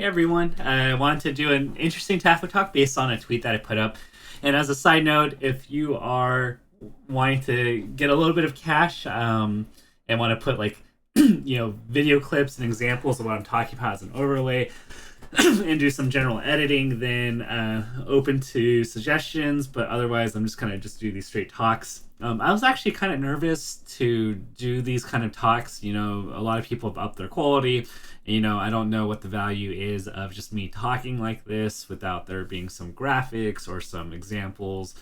Hey everyone, I wanted to do an interesting Tafo Talk based on a tweet that I put up. And as a side note, if you are wanting to get a little bit of cash and want to put like, video clips and examples of what I'm talking about as an overlay and do some general editing, then open to suggestions. But otherwise, I'm just kind of just do these straight talks. I was actually kind of nervous to do these kind of talks. A lot of people have upped their quality. I don't know what the value is of just me talking like this without there being some graphics or some examples.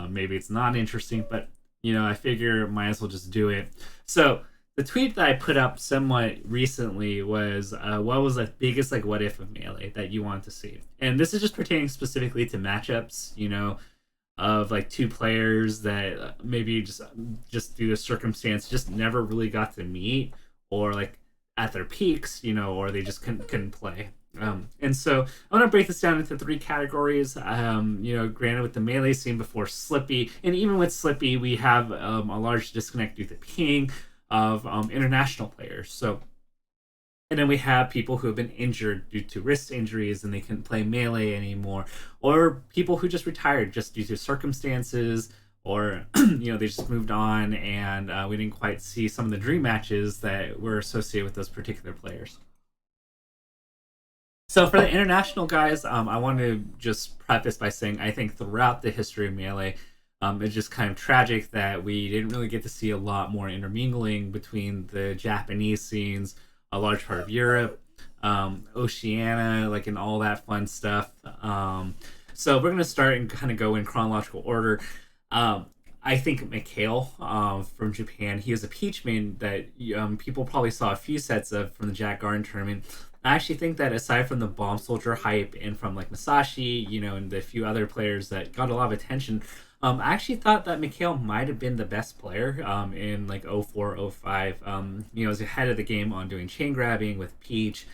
Maybe it's not interesting, but I figure might as well just do it. So the tweet that I put up somewhat recently was what was the biggest what if of Melee that you want to see, and this is just pertaining specifically to matchups. Of two players that maybe just due to circumstance just never really got to meet, or at their peaks, or they just couldn't play. And so I want to break this down into three categories. Granted, with the Melee scene before Slippy, and even with Slippy, we have a large disconnect due to ping of international players. And then we have people who have been injured due to wrist injuries and they couldn't play Melee anymore, or people who just retired just due to circumstances, or they just moved on, and we didn't quite see some of the dream matches that were associated with those particular players. So for the international guys, I want to just preface by saying I think throughout the history of Melee, it's just kind of tragic that we didn't really get to see a lot more intermingling between the Japanese scenes, a large part of Europe, Oceania, and all that fun stuff. So we're gonna start and kind of go in chronological order. I think Mikhail from Japan, he is a Peach main that people probably saw a few sets of from the Jack Garden tournament. I actually think that aside from the Bomb Soldier hype and from Masashi, and the few other players that got a lot of attention, I actually thought that Mikhail might have been the best player in 04, 05. He was ahead of the game on doing chain grabbing with Peach.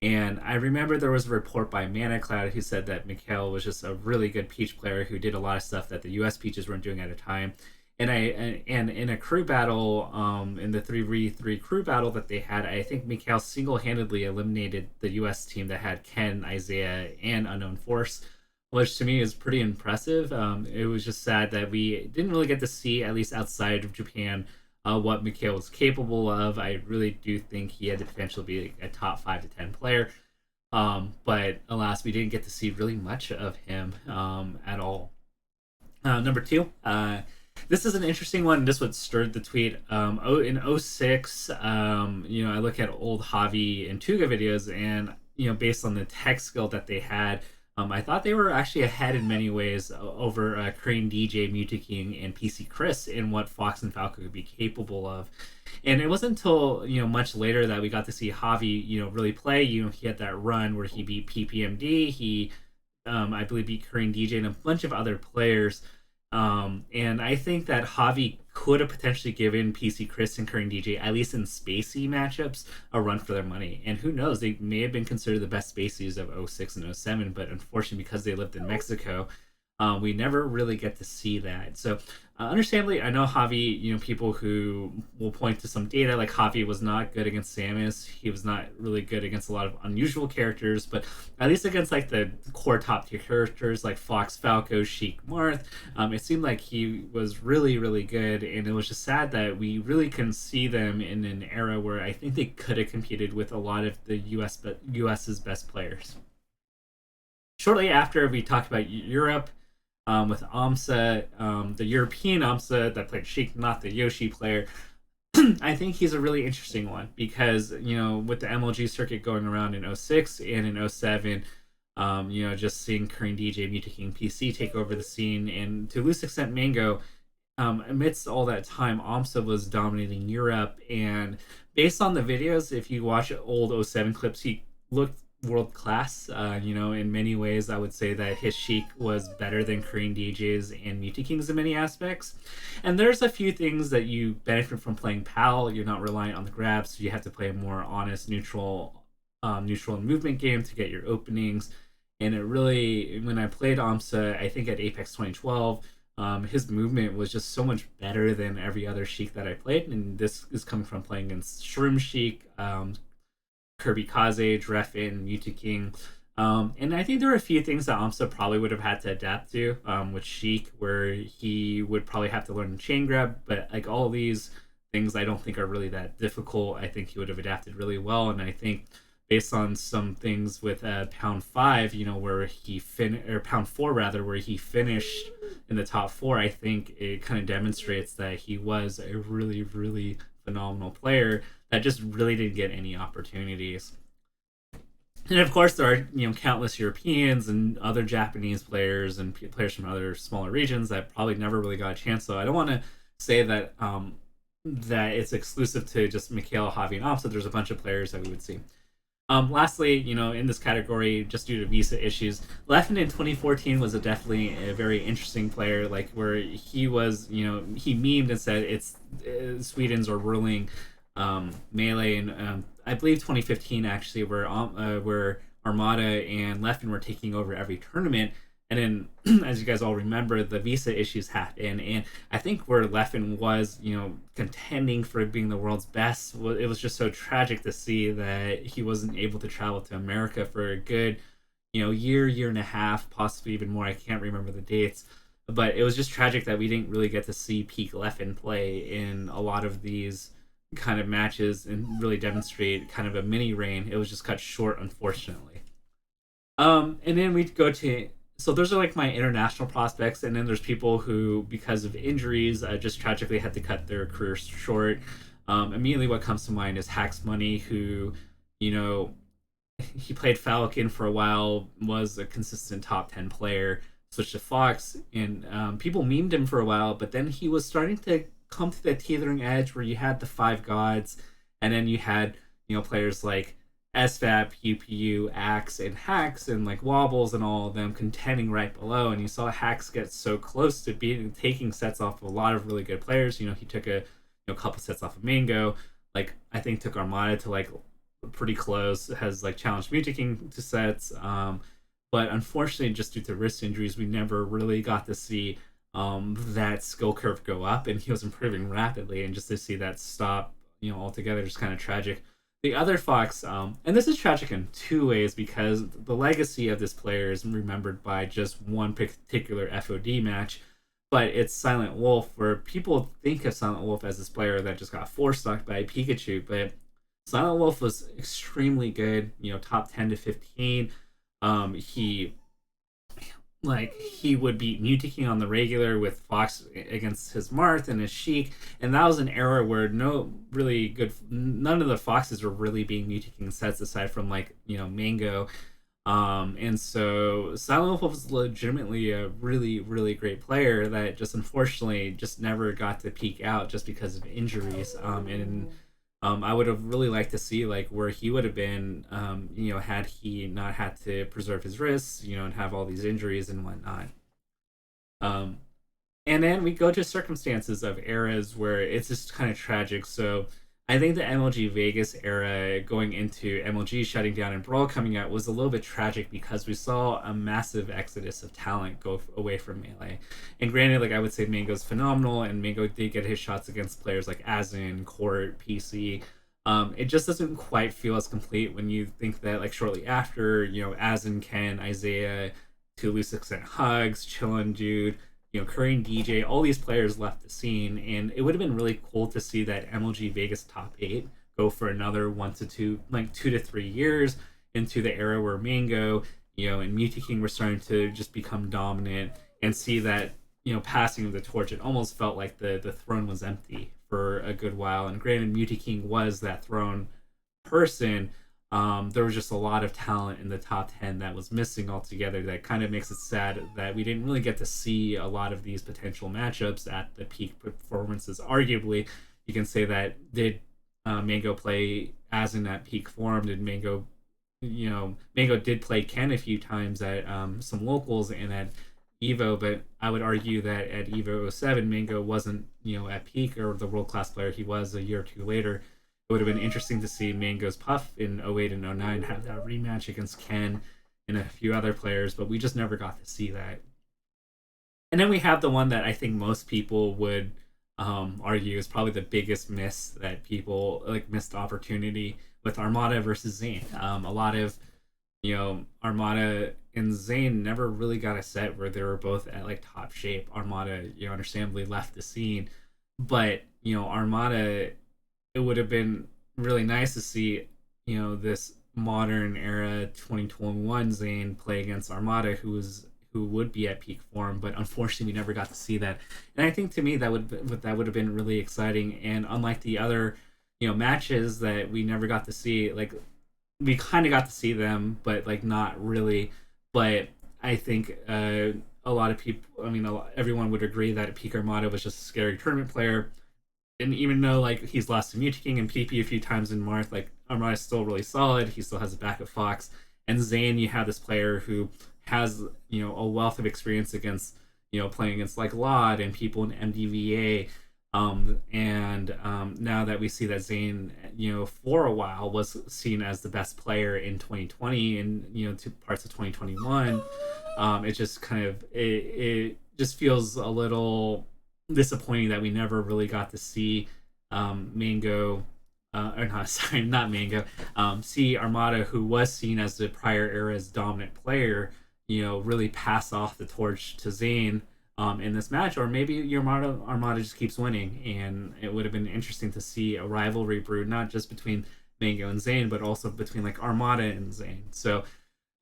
And I remember there was a report by Mana Cloud who said that Mikhail was just a really good Peach player who did a lot of stuff that the US Peaches weren't doing at a time. And in a crew battle, in the 3v3 crew battle that they had, I think Mikhail single-handedly eliminated the US team that had Ken, Isaiah, and Unknown Force, which to me is pretty impressive. It was just sad that we didn't really get to see, at least outside of Japan, what Mikhail was capable of. I really do think he had the potential to be a top 5 to 10 player. But alas, we didn't get to see really much of him at all. Number two, this is an interesting one. This what stirred the tweet. In 06, I look at old Javi and Tuga videos, and based on the tech skill that they had, I thought they were actually ahead in many ways over Crane DJ, Mutaking, and PC Chris in what Fox and Falco could be capable of. And it wasn't until much later that we got to see Javi really play. He had that run where he beat PPMD. He I believe beat Crane DJ and a bunch of other players. And I think that Javi could have potentially given PC Chris and Current DJ, at least in spacey matchups, a run for their money. And who knows, they may have been considered the best spaceys of 06 and 07, but unfortunately, because they lived in Mexico, we never really get to see that. So, understandably, I know Javi, people who will point to some data, like Javi was not good against Samus. He was not really good against a lot of unusual characters, but at least against the core top tier characters like Fox, Falco, Sheik, Marth, it seemed like he was really, really good. And it was just sad that we really couldn't see them in an era where I think they could have competed with a lot of the US's best players. Shortly after, we talked about Europe. With Amsa, the European Amsa that played Sheik, not the Yoshi player. I think he's a really interesting one because, with the MLG circuit going around in 06 and in 07, just seeing Korean DJ, Mutaking, PC take over the scene, and to a loose extent Mango, amidst all that time, Amsa was dominating Europe. And based on the videos, if you watch old 07 clips, he looked world class. In many ways, I would say that his Sheik was better than Korean DJs and Mutakings in many aspects. And there's a few things that you benefit from playing PAL. You're not reliant on the grabs. So you have to play a more honest, neutral and movement game to get your openings. And it really, when I played Amsa, I think at Apex 2012, his movement was just so much better than every other Sheik that I played. And this is coming from playing against Shroom Sheik, Kirby Kaze, Dreffin, Muta King. And I think there are a few things that Amsa probably would have had to adapt to, with Sheik, where he would probably have to learn chain grab, but like all these things I don't think are really that difficult. I think he would have adapted really well, and I think based on some things with pound five, where or pound four rather, where he finished in the top four, I think it kind of demonstrates that he was a really, really phenomenal player that just really didn't get any opportunities. And of course, there are countless Europeans and other Japanese players and players from other smaller regions that probably never really got a chance. So I don't want to say that that it's exclusive to just Mikhail, Javi, and Opsa. There's a bunch of players that we would see. Lastly, in this category, just due to visa issues, Leffen in 2014 was definitely a very interesting player. Like where he was, he memed and said it's Sweden's or ruling Melee, and I believe 2015 actually, where Armada and Leffen were taking over every tournament. And then, as you guys all remember, the visa issues happened, and I think where Leffen was, contending for being the world's best, it was just so tragic to see that he wasn't able to travel to America for a good, year and a half, possibly even more. I can't remember the dates, but it was just tragic that we didn't really get to see peak Leffen play in a lot of these kind of matches and really demonstrate kind of a mini reign. It was just cut short, unfortunately. And then we go to, so those are like my international prospects, and then there's people who, because of injuries, just tragically had to cut their careers short. Immediately, what comes to mind is Hax Money, who, he played Falcon for a while, was a consistent top 10 player, switched to Fox, and people memed him for a while, but then he was starting to come to that teetering edge where you had the five gods, and then you had players like SVAP, UPU, Axe, and Hax, and like Wobbles and all of them contending right below. And you saw Hax get so close to taking sets off of a lot of really good players. He took a couple sets off of Mango. Like I think took Armada to like pretty close. Has like challenged Muta King to sets. But unfortunately, just due to wrist injuries, we never really got to see that skill curve go up, and he was improving rapidly. And just to see that stop, altogether, just kind of tragic. The other Fox, and this is tragic in two ways, because the legacy of this player is remembered by just one particular FOD match, but it's Silent Wolf, where people think of Silent Wolf as this player that just got four-stocked by Pikachu, but Silent Wolf was extremely good, top 10 to 15. He would beat Mutaking on the regular with Fox against his Marth and his Sheik, and that was an era where none of the Foxes were really being Mutaking sets aside from Mango. And so Silent Wolf was legitimately a really, really great player that just unfortunately just never got to peak out just because of injuries. And I would have really liked to see where he would have been, had he not had to preserve his wrists, and have all these injuries and whatnot. And then we go to circumstances of eras where it's just kind of tragic. So I think the MLG Vegas era going into MLG shutting down and Brawl coming out was a little bit tragic because we saw a massive exodus of talent go away from Melee. And granted, I would say Mango's phenomenal, and Mango did get his shots against players like Azin, Court, PC. It just doesn't quite feel as complete when you think that shortly after, Azin, Ken, Isaiah, to a loose extent Hugs, Chillin' Dude, Korean DJ, all these players left the scene, and it would have been really cool to see that MLG Vegas top 8 go for another 2 to 3 years into the era where Mango, and Muta King were starting to just become dominant, and see that, passing of the torch. It almost felt like the throne was empty for a good while, and granted, Muta King was that throne person. There was just a lot of talent in the top 10 that was missing altogether. That kind of makes it sad that we didn't really get to see a lot of these potential matchups at the peak performances. Arguably, you can say that did Mango play as in that peak form? Did Mango, Mango did play Ken a few times at some locals and at Evo, but I would argue that at Evo 07, Mango wasn't, at peak or the world-class player he was a year or two later. It would have been interesting to see Mango's Puff in 08 and 09 have that rematch against Ken and a few other players, but we just never got to see that. And then we have the one that I think most people would argue is probably the biggest miss that people missed opportunity with Armada versus Zain. A lot of Armada and Zayn never really got a set where they were both at like top shape. Armada, understandably left the scene, but Armada, it would have been really nice to see this modern era 2021 Zayn play against Armada, who would be at peak form, but unfortunately we never got to see that. And I think to me that would have been really exciting. And unlike the other matches that we never got to see, like we kind of got to see them, but like not really. But I think a lot of people, I mean, everyone would agree that Peak Armada was just a scary tournament player. And even though like he's lost to Mute King and PP a few times in Marth, like Armada's still really solid. He still has a back of Fox. And Zayn, you have this player who has a wealth of experience against playing against like Lod and people in MDVA. And now that we see that Zayn, for a while was seen as the best player in 2020 and two parts of 2021, it just kind of it just feels a little disappointing that we never really got to see Mango, or not, sorry, not Mango, see Armada, who was seen as the prior era's dominant player, really pass off the torch to Zayn in this match. Or maybe your Armada just keeps winning, and it would have been interesting to see a rivalry brewed not just between Mango and Zayn, but also between like Armada and Zayn. So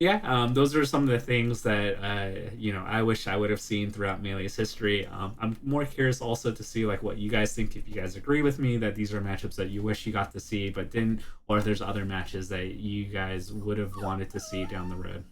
yeah, those are some of the things that I wish I would have seen throughout Melee's history. I'm more curious also to see like what you guys think, if you guys agree with me that these are matchups that you wish you got to see but didn't, or if there's other matches that you guys would have wanted to see down the road.